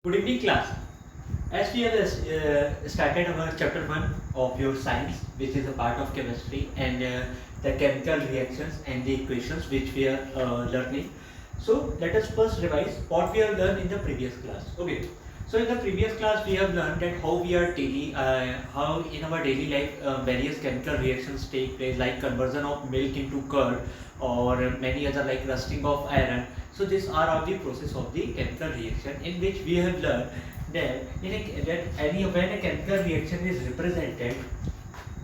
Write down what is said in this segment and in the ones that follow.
Good evening, class. As we have started our chapter 1 of your science, which is a part of chemistry, and the chemical reactions and the equations which we are learning. So let us first revise what we have learned in the previous class. Okay. So in the previous class we have learned that how in our daily life various chemical reactions take place, like conversion of milk into curd, or many other like rusting of iron. So these are all the process of the chemical reaction, in which we have learned that when a chemical reaction is represented,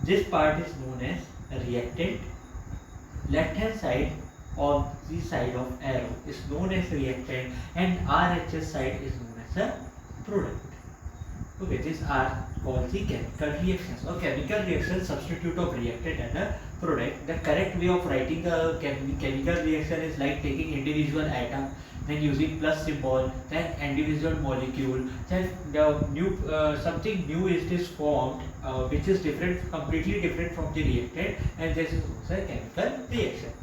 this part is known as a reactant. Left hand side of the side of arrow is known as reactant, and RHS side is known as a product. Okay, these are called the chemical reactions, or chemical reaction substitute of reactant and a product. The correct way of writing a chemical reaction is like taking individual atom, then using plus symbol, then individual molecule, then the new something new is this formed, which is different, completely different from the reactant, and this is also a chemical reaction.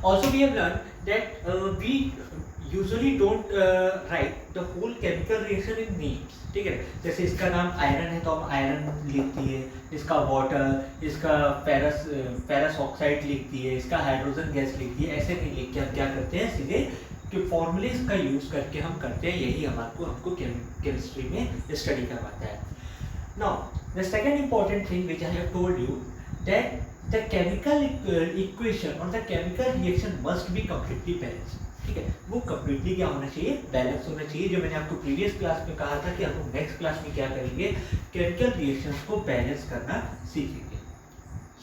Also we have learned that we usually don't write the whole chemical reaction in names. ठीक है, जैसे इसका नाम iron है तो हम iron लिख दिए, इसका वाटर, इसका फेरस ऑक्साइड लिख दिए, इसका हाइड्रोजन गैस लिख दिए. ऐसे नहीं लिख के हम क्या करते हैं, सीधे कि फॉर्मूलेज का यूज करके हम करते हैं. यही हमको केमिस्ट्री में स्टडी करवाता है. Now the second important thing which I have told you that the chemical equation और the chemical reaction must be completely balanced. ठीक है, वो कंप्लीटली क्या होना चाहिए, बैलेंस होना चाहिए. जो मैंने आपको प्रीवियस क्लास में कहा था कि हम नेक्स्ट क्लास में क्या करेंगे, केमिकल रिएक्शंस को बैलेंस करना सीखेंगे.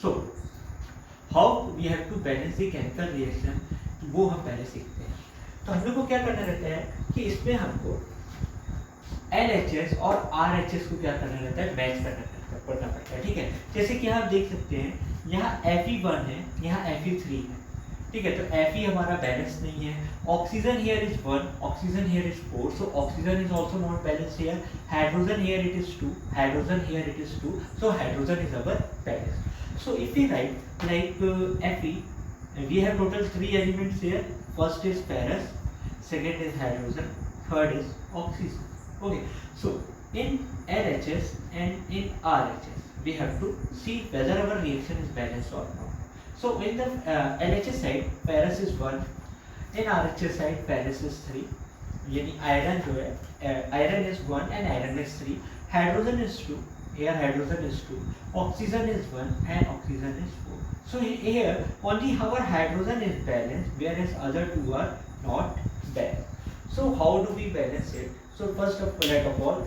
So how we have to balance the chemical reaction, वो हम पहले सीखते हैं. तो हम लोग को क्या करना रहता है कि इसमें हमको LHS और RHS को क्या करना रहता है, मैच करना पड़ता है. ठीक है, जैसे कि आप देख सकते हैं यहाँ Fe1 है, यहाँ Fe3 है. ठीक है, तो Fe हमारा बैलेंस नहीं है. Oxygen here is 1, oxygen here is 4, so oxygen is also not balanced here. Hydrogen here it is 2, hydrogen here it is 2, so hydrogen is our balance. So if we write like Fe, we have total 3 elements here. First is ferrous, second is hydrogen, third is oxygen. Okay, so in LHS and in RHS we have to see whether our reaction is balanced or not. So in the LHS side ferrous is 1, in RHS side ferrous is 3. यानी iron जो है, iron is 1 and iron is 3. Hydrogen is 2, here hydrogen is 2. Oxygen is 1 and oxygen is 4. So here only our hydrogen is balanced, whereas other two are not balanced. So how do we balance it? So first of all,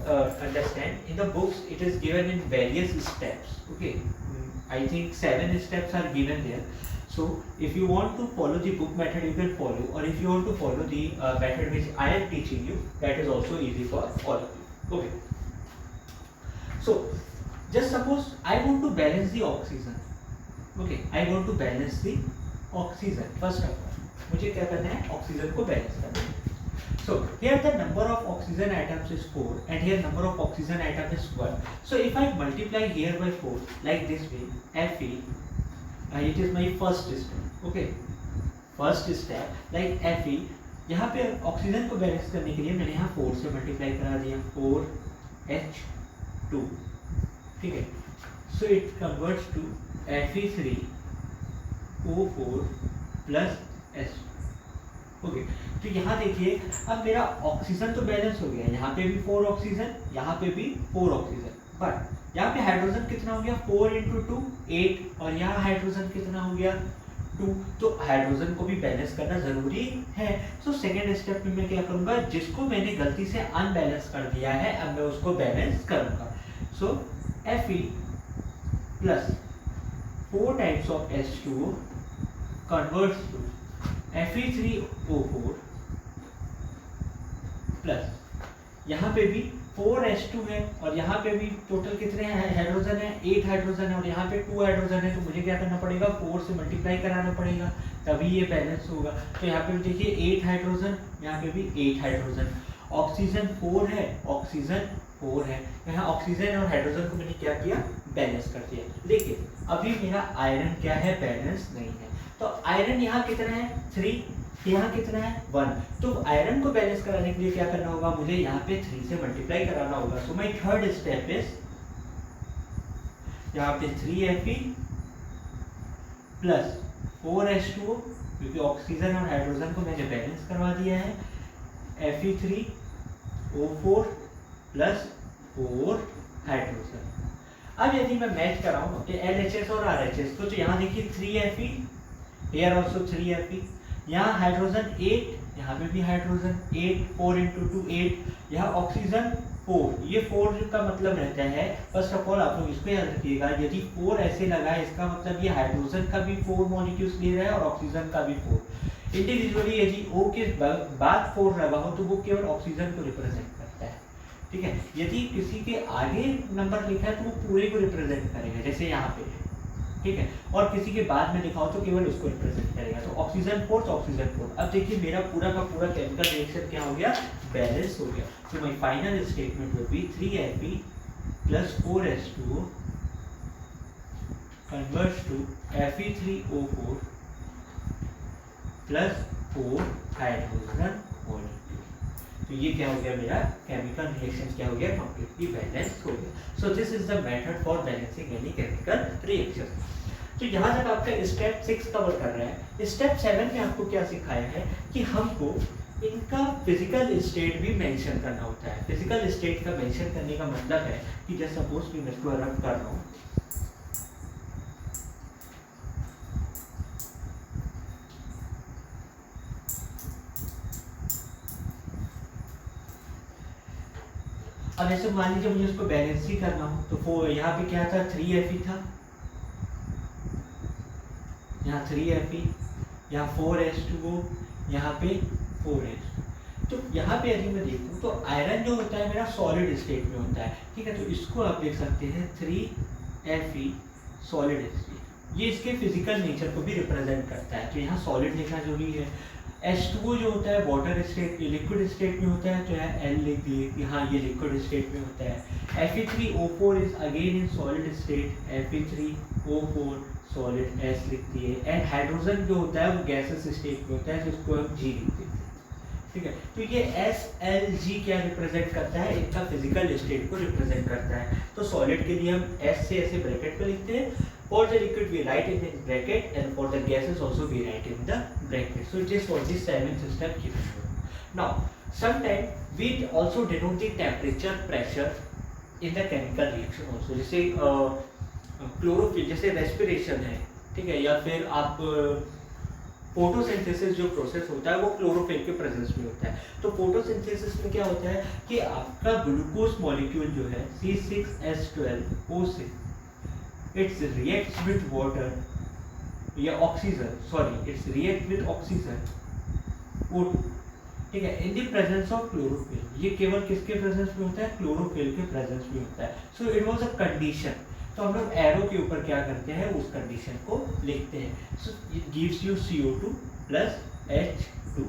understand in the books it is given in various steps. Okay, I think 7 steps are given there. So if you want to follow the book method, you can follow, or if you want to follow the method which I am teaching you, that is also easy for all of you. Okay. So just suppose I want to balance the oxygen. Okay, I want to balance the oxygen. First of all, मुझे क्या करना है, oxygen को balance करना है. So here the number of oxygen atoms is 4 and here number of oxygen atom is 1. So if I multiply here by 4 like this way, Fe, it is my first step. Okay, first step like Fe, यहाँ पे oxygen को balance करने के लिए मैंने यहाँ 4 से multiply करा दिया, 4H2. ठीक है, so it converts to Fe3O4 plus H2. Okay, तो यहाँ देखिए अब मेरा ऑक्सीजन तो बैलेंस हो गया. यहाँ पे भी 4 ऑक्सीजन, यहाँ पे भी 4 ऑक्सीजन, बट यहाँ पे हाइड्रोजन कितना हो गया, 4 into 2 8, और यहाँ हाइड्रोजन कितना हो गया 2. तो हाइड्रोजन को भी बैलेंस करना जरूरी है. सो सेकेंड स्टेप में मैं क्या करूँगा, जिसको मैंने गलती से अनबैलेंस कर दिया है अब मैं उसको बैलेंस करूँगा. So Fe plus 4 times of H2O converts to Fe3O4 plus यहाँ पे भी 4H2 है और यहाँ पे भी टोटल कितने हाइड्रोजन है, 8 हाइड्रोजन है, और यहाँ पे 2 हाइड्रोजन है. तो मुझे क्या करना पड़ेगा, 4 से मल्टीप्लाई कराना पड़ेगा, तभी ये बैलेंस होगा. तो यहाँ पे देखिए 8 हाइड्रोजन, यहाँ पे भी 8 हाइड्रोजन. ऑक्सीजन 4 है, ऑक्सीजन 4 है. यहाँ ऑक्सीजन और हाइड्रोजन को मैंने क्या किया, बैलेंस कर दिया. लेकिन अभी मेरा आयरन क्या है, बैलेंस नहीं है. तो आयरन यहाँ कितना है, 3, यहाँ कितना है 1। तो आयरन को बैलेंस कराने के लिए क्या करना होगा, मुझे यहाँ पे 3 से मल्टीप्लाई कराना होगा। सो माई थर्ड स्टेप इज यहाँ पे 3Fe प्लस 4H2O, क्योंकि ऑक्सीजन और हाइड्रोजन को मैंने बैलेंस करवा दिया है, Fe3O4 प्लस 4 हाइड्रोजन। अब यदि मैं मैच कराऊं LHS और RHS को, तो यहाँ देखिए 3Fe, here also 3Fe, यहाँ हाइड्रोजन 8, यहाँ पे भी हाइड्रोजन 8, 4 into 2 8, यहाँ ऑक्सीजन 4। ये 4 का मतलब रहता है, फर्स्ट ऑफ ऑल आप लोग इसको याद रखिएगा, यदि 4 ऐसे लगा है इसका मतलब ये हाइड्रोजन का भी 4 मॉलिक्यूल्स ले रहा है और ऑक्सीजन का भी 4। इंडिविजुअली यदि O के बाद 4 लगा हो तो वो केवल ऑक्सीजन को रिप्रेजेंट करता है, ठीक है। यदि किसी के आगे नंबर लिखा है तो वो पूरे को रिप्रेजेंट करेगा, जैसे यहाँ पे, ठीक है, और किसी के बाद में लिखा हो तो केवल उसको रिप्रेजेंट करेगा। तो ऑक्सीजन 4 तो ऑक्सीजन 4। अब देखिए मेरा पूरा का पूरा केमिकल रिएक्शन क्या हो गया, बैलेंस हो गया। तो my final statement will be 3Fe plus 4H2O converts to Fe3O4 plus 4 hydrogen molecule. तो ये क्या हो गया, मेरा केमिकल रिएक्शन क्या हो गया, कंप्लीटली बैलेंस हो गया। So this is the method for balancing any chemical reaction. तो यहाँ तक आपका स्टेप 6 कवर कर रहा है। स्टेप 7 में आपको क्या सिखाया है कि हमको इनका फिजिकल स्टेट भी मेंशन करना होता है। फिजिकल स्टेट का मेंशन करने का मतलब है कि जैसे सपोज कि मैं इसको रब कर रहा हूँ, अब ऐसे मान लीजिए मुझे उसको बैलेंस ही करना हो, तो यहाँ पे क्या था, 3Fe था, यहाँ 3Fe, यहाँ 4H2O, यहाँ पे 4H। तो यहाँ पे यदि मैं देखूँ तो आयरन जो होता है मेरा सॉलिड स्टेट में होता है, ठीक है। तो इसको आप देख सकते हैं 3Fe सॉलिड स्टेट, ये इसके फिजिकल नेचर को भी रिप्रेजेंट करता है। तो यहाँ सॉलिड लिखना जरूरी है। H2O जो होता है वाटर स्टेट, लिक्विड स्टेट में होता है, तो यहाँ L लिख दिए कि हाँ ये लिक्विड स्टेट में होता है। Fe3O4 is again in solid state, Fe3O4 solid S लिख दिए। एंड हाइड्रोजन जो होता है वो गैसेस स्टेट में होता है, जिसको हम G लिख देते हैं, ठीक है। तो ये SLG क्या रिप्रेजेंट करता है, इनका फिजिकल स्टेट को रिप्रेजेंट करता है। तो सॉलिड के लिए हम S से ऐसे ब्रैकेट पे लिखते हैं, for the liquid we write in bracket and for the gases also we write in the bracket. So this was the 7th step given. Now sometimes we also denote the temperature pressure in the chemical reaction also, जैसे chlorophyll, जैसे respiration है, ठीक है, या फिर आप photosynthesis जो process होता है वो क्लोरोफिल के प्रेजेंस में होता है। तो फोटोसिंथेसिस में क्या होता है कि आपका ग्लूकोज मॉलिक्यूल जो है C6H12O6, it's reacts with water या oxygen, sorry it's react with oxygen O2, ठीक है, in the presence of chlorophyll. ये केवल किसके प्रेजेंस में होता है, क्लोरोफिल के प्रेजेंस में होता है। So it was a condition. तो हम लोग एरो के ऊपर क्या करते हैं, उस कंडीशन को लिखते हैं। So it gives you CO2 plus H2O।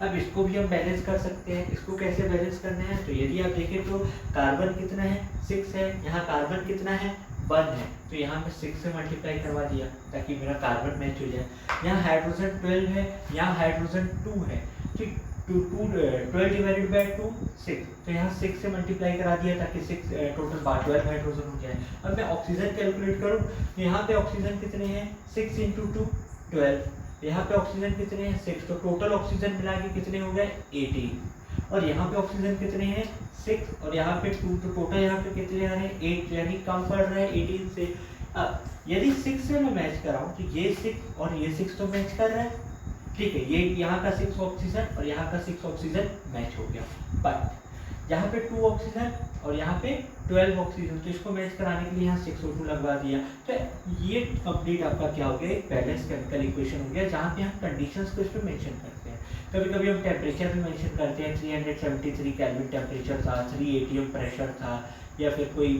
अब इसको भी हम बैलेंस कर सकते हैं। इसको कैसे बैलेंस करना है, तो यदि आप देखें तो कार्बन कितना है, 6 है, यहाँ कार्बन कितना है, 1 है, तो यहाँ मैं 6 से मल्टीप्लाई करवा दिया ताकि मेरा कार्बन मैच हो जाए। यहाँ हाइड्रोजन 12 है, यहाँ हाइड्रोजन 2 है, तो 12 डिवाइडेड बाय 2 6, तो यहाँ 6 से मल्टीप्लाई करा दिया ताकि 6 टोटल 12 हाइड्रोजन हो जाए। अब मैं ऑक्सीजन कैलकुलेट करूँ, यहाँ पे ऑक्सीजन कितने हैं, 6 into 2 12, यहाँ पे ऑक्सीजन कितने हैं, 6, तो टोटल ऑक्सीजन मिला के कितने हो गए, 18। और यहाँ पे ऑक्सीजन कितने हैं, 6, और यहाँ पे 2, तो टोटल यहाँ पे कितने आ रहे हैं, 8, यानी कम पड़ रहा है 18 से। अब यदि 6 से मैं मैच कराऊँ तो ये 6 और ये 6 तो मैच कर रहा है, ठीक है, ये यहाँ का 6 ऑक्सीजन और यहाँ का 6 ऑक्सीजन मैच हो गया। बट यहाँ पे 2 ऑक्सीजन और यहाँ पे 12 ऑक्सीजन, तो इसको मैच कराने के लिए यहाँ 6 O2 लगवा दिया। तो ये कंप्लीट आपका क्या हो गया, एक बैलेंस केमिकल इक्वेशन हो गया, जहाँ पे हम कंडीशंस को इस पर मेंशन करते हैं। कभी कभी हम टेम्परेचर भी मेंशन करते हैं, 373 केल्विन टेम्परेचर था, 3 atm प्रेशर था, या फिर कोई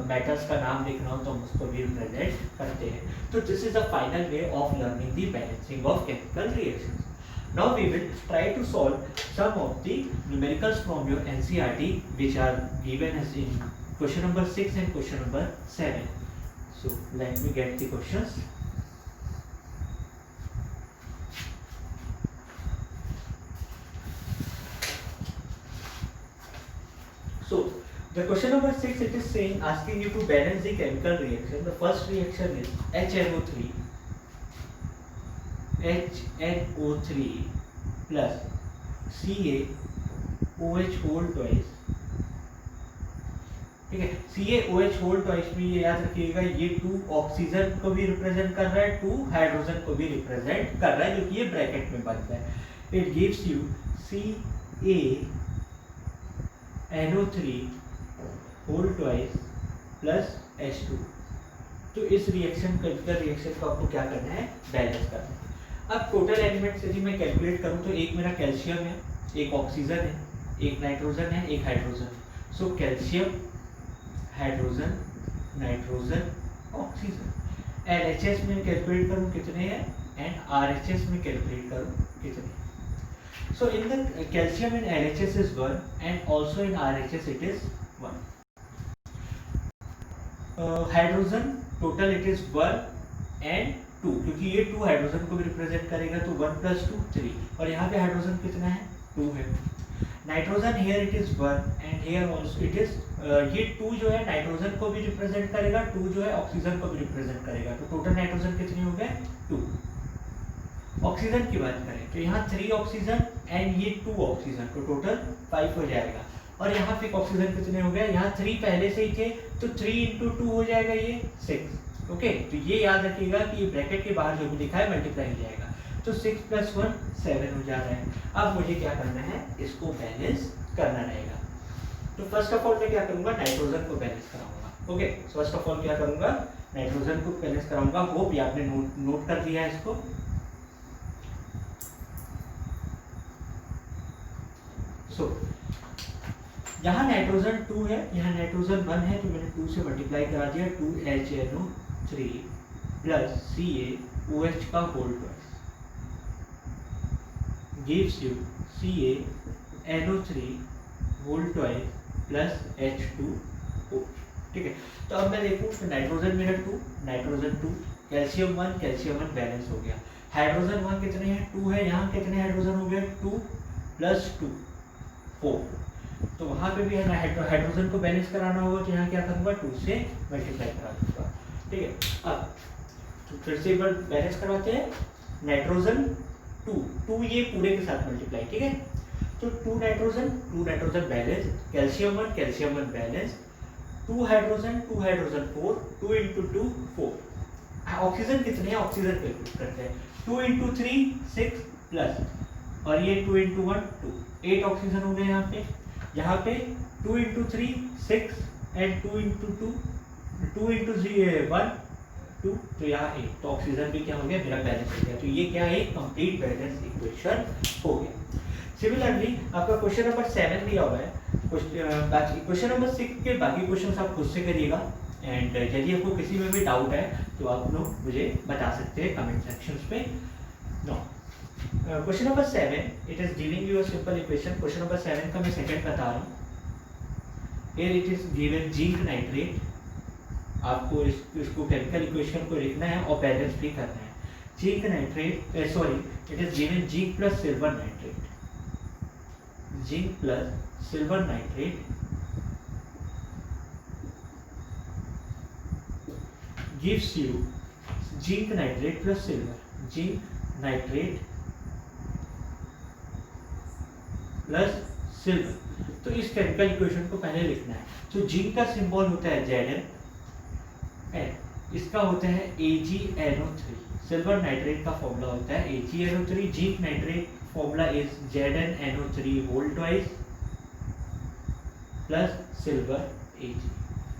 मेटल्स का नाम लिखना हो तो हम उसको भी रिप्रेजेंट करते हैं। तो this is the final way of learning the balancing of chemical reactions. Now we will try to solve some of the numericals from your NCERT which are given as in question number 6 and question number 7. So let me get the questions. The question number 6, it is saying, asking you to balance the chemical reaction. The first reaction is HNO3 plus CaOH whole twice. ठीक है, CaOH whole twice में ये याद रखिएगा, ये 2 oxygen को भी represent कर रहा है, 2 हाइड्रोजन को भी रिप्रेजेंट कर रहा है, जो कि ये ब्रैकेट में बनता है. It gives you CaNO3 whole twice plus H2. तो इस रिएक्शन केमिकल रिएक्शन को आपको क्या करना है, बैलेंस करना है. अब टोटल एलिमेंट्स यदि मैं कैलकुलेट करूं तो एक मेरा कैल्शियम है, एक ऑक्सीजन है, एक नाइट्रोजन है, एक हाइड्रोजन है. So calcium, hydrogen, nitrogen, oxygen. LHS में कैलकुलेट करूं कितने हैं, एंड RHS में कैलकुलेट करूं कितने हैं. So in the calcium in LHS is 1 and also in RHS it is 1. Hydrogen total it is 1 and 2, क्योंकि ये 2 हाइड्रोजन को भी रिप्रेजेंट करेगा, तो 1 + 2 3, और यहाँ पे हाइड्रोजन कितना है, 2 है. Nitrogen here it is 1 and here also it is, ये 2 जो है नाइट्रोजन को भी रिप्रेजेंट करेगा, 2 जो है ऑक्सीजन को भी रिप्रेजेंट करेगा, तो टोटल नाइट्रोजन कितने हो गए, 2. ऑक्सीजन की बात करें तो यहाँ 3 ऑक्सीजन एंड ये 2 ऑक्सीजन, तो टोटल 5 हो जाएगा. और यहाँ पे ऑक्सीजन कितने हो गए, यहाँ 3 पहले से ही थे, तो 3 × 2 हो जाएगा ये 6. ओके, तो ये याद रखिएगा कि ये ब्रैकेट के बाहर जो भी लिखा है मल्टीप्लाई हो जाएगा, तो 6 + 1 7 हो जा रहा है. अब मुझे क्या करना है, इसको बैलेंस करना रहेगा. तो फर्स्ट ऑफ ऑल मैं क्या करूँगा, नाइट्रोजन को बैलेंस कराऊंगा. ओके, फर्स्ट ऑफ ऑल क्या करूँगा, नाइट्रोजन को बैलेंस कराऊंगा. होप ये आपने नोट कर लिया है इसको. सो यहाँ नाइट्रोजन 2 है, यहाँ नाइट्रोजन 1 है, तो मैंने 2 से मल्टीप्लाई करा दिया. 2HNO3 प्लस CaOH का whole twice gives you CaNO3 whole twice plus H2O. ठीक है, तो अब मैं देखूँ तो नाइट्रोजन मेरा 2, नाइट्रोजन 2, कैल्शियम 1, कैल्शियम 1 बैलेंस हो गया. हाइड्रोजन 1 कितने हैं, 2 है, यहाँ कितने हाइड्रोजन हो गए, 2 + 2 4. तो वहाँ पे भी है ना, हाइड्रोजन को बैलेंस कराना होगा, तो यहाँ क्या करूँगा, 2 से मल्टीप्लाई करा दूँगा. ठीक है, अब तो फिर से एक बार बैलेंस करवाते हैं. नाइट्रोजन 2 ये पूरे के साथ मल्टीप्लाई. ठीक है, तो 2 nitrogen balance, calcium 1 balance, 2 hydrogen 4, 2 × 2 4. Oxygen कितने हैं, ऑक्सीजन कैलकुलेट करते हैं. 2 × 3 6 प्लस, और ये 2 × 1 2, 8 ऑक्सीजन हो गए यहाँ पे. यहाँ पे 2 × 3 6 एंड 2 × 2 2 × 1 2, तो यहाँ 8. तो ऑक्सीजन भी क्या हो गया, मेरा बैलेंस हो गया. तो ये क्या है, कंप्लीट बैलेंस इक्वेशन हो गया. सिमिलरली आपका क्वेश्चन नंबर 7 दिया हुआ है. क्वेश्चन नंबर 6 के बाकी क्वेश्चन आप खुद से करिएगा, एंड यदि आपको किसी में भी डाउट है तो आप लोग मुझे बता सकते हैं कमेंट सेक्शन पे. No, question number 7 it is giving you a simple equation. Question number 7 का मैं सेकंड बता रहा हूँ. Here it is given zinc nitrate. आपको इसको केमिकल इक्वेशन को लिखना है और बैलेंस भी करना है. Zinc nitrate, sorry, it is given zinc plus silver nitrate. Zinc plus silver nitrate gives you zinc nitrate plus silver. Zinc nitrate plus silver. तो इस केमिकल इक्वेशन को पहले लिखना है. तो जिंक का सिंबल होता है Zn, इसका होता है AgNO3. सिल्वर नाइट्रेट का फॉर्मूला होता है AgNO3. Zinc nitrate formula is ZnNO3 whole twice plus silver Ag.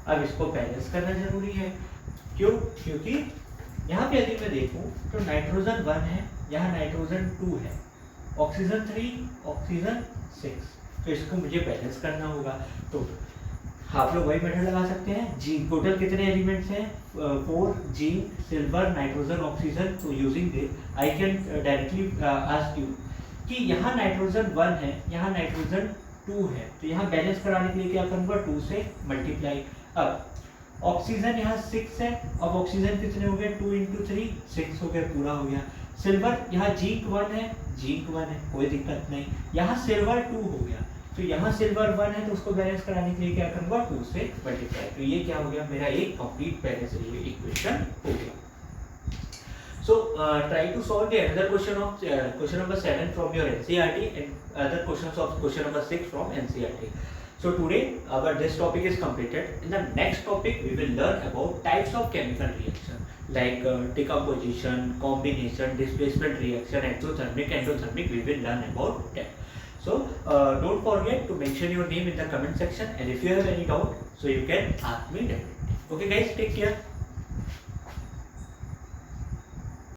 अब इसको बैलेंस करना जरूरी है. क्यों? क्योंकि यहाँ पे यदि मैं देखूँ तो नाइट्रोजन 1 है, यहाँ नाइट्रोजन 2 है, ऑक्सीजन 3, ऑक्सीजन 6. तो इसको मुझे बैलेंस करना होगा. तो आप लोग वही मेथड लगा सकते हैं. जिंक टोटल कितने एलिमेंट्स हैं, 4, जिंक, सिल्वर, नाइट्रोजन, ऑक्सीजन. तो using this I can directly ask you कि यहाँ नाइट्रोजन 1 है, यहाँ नाइट्रोजन 2 है, तो यहाँ बैलेंस कराने के लिए क्या करूँगा, 2 से मल्टीप्लाई. अब ऑक्सीजन यहाँ 6 है, अब ऑक्सीजन कितने हो गए, 2 × 3 6 हो गए, पूरा हो गया. सिल्वर यहाँ जिंक 1 है, जिंक 1 है, कोई दिक्कत नहीं. यहाँ सिल्वर 2 हो गया, तो यहाँ सिल्वर 1 है तो उसको बैलेंस कराने के लिए क्या करूँगा, 2 से मल्टीप्लाई। तो ये क्या हो गया, मेरा एक कंप्लीट बैलेंस इक्वेशन हो गया। So try to solve the another question of question number 7 from your NCERT and other questions of question number 6 from NCERT. So today our this topic is completed. In the next topic we will learn about types of chemical reaction like decomposition, combination, displacement reaction, exothermic, endothermic. We will learn about that. So don't forget to mention your name in the comment section, and if you have any doubt, so you can ask me directly. Okay guys, take care.